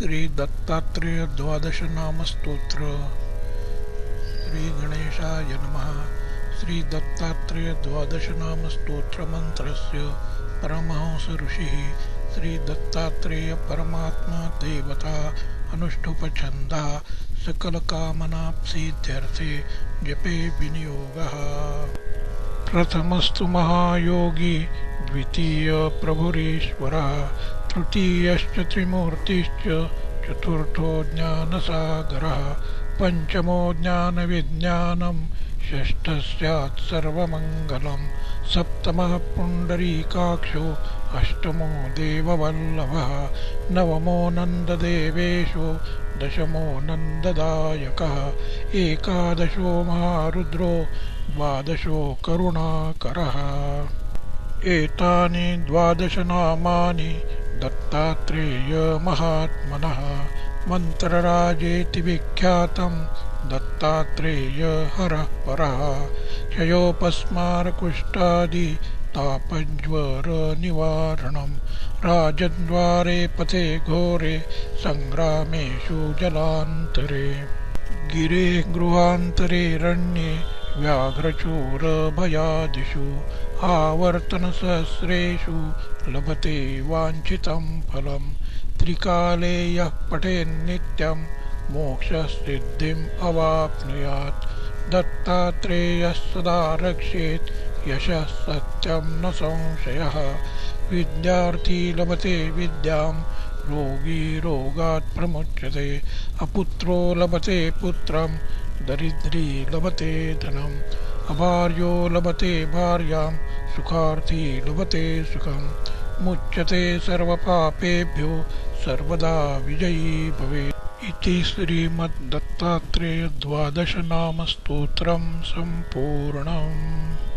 श्री दत्तात्रेय द्वादश नाम स्तोत्र। श्री गणेशाय नमः। श्री दत्तात्रेय द्वादश नाम स्तोत्र मंत्रस्य परमहंस ऋषिः श्री दत्तात्रेय परमात्मा देवता अनुष्ठुप छंदा सकल कामनाप्सिद्ध्यर्थे जपे विनियोगः। प्रथमस्तु महायोगी, द्वितीय प्रभुरीश्वरः, तृतीयश्च त्रिमूर्तिश्च, चतुर्थो ज्ञानसागरः, पंचमो ज्ञानविज्ञानं, षष्ठः स्यात् सर्वमङ्गलं, सप्तमः पुण्डरीकाक्षो, अष्टमो देववल्लभः, नवमो नन्ददेवेशो, दशमो नन्ददायकः, एकादशो महारुद्रो, द्वादशो करुणाकरः। एतानि द्वादश नामानि दत्तात्रेय महात्मनः, मंत्रराजेति विख्यातं दत्तात्रेय हरः परः। क्षयोपस्मारकुष्ठादि तापज्वर निवारणं, राजद्वारे पथे घोरे संग्रामेषु जलान्तरे, गिरे गृहान्तरेरण्ये व्याघ्रचोरभयादिषु, आवर्तनसहस्रेषु लभते वाञ्छितं फलं, त्रिकाले यः पठेन्नित्यं मोक्षसिद्धिम् अवाप्नुयात्। दत्तात्रेयः सदा रक्षेत् यशः सत्यं न संशयः, विद्यार्थी लभते विद्यां रोगी रोगात् प्रमुच्यते, अपुत्रो लभते पुत्रं दरिद्री लभते धनम्, अभार्यो लभते भार्यां सुखार्थी लभते सुखं, मुच्यते सर्वपापेभ्यो सर्वदा विजयी भवेत्। इति श्रीमद्दत्तात्रेय द्वादश नाम स्तोत्रं सम्पूर्णम्।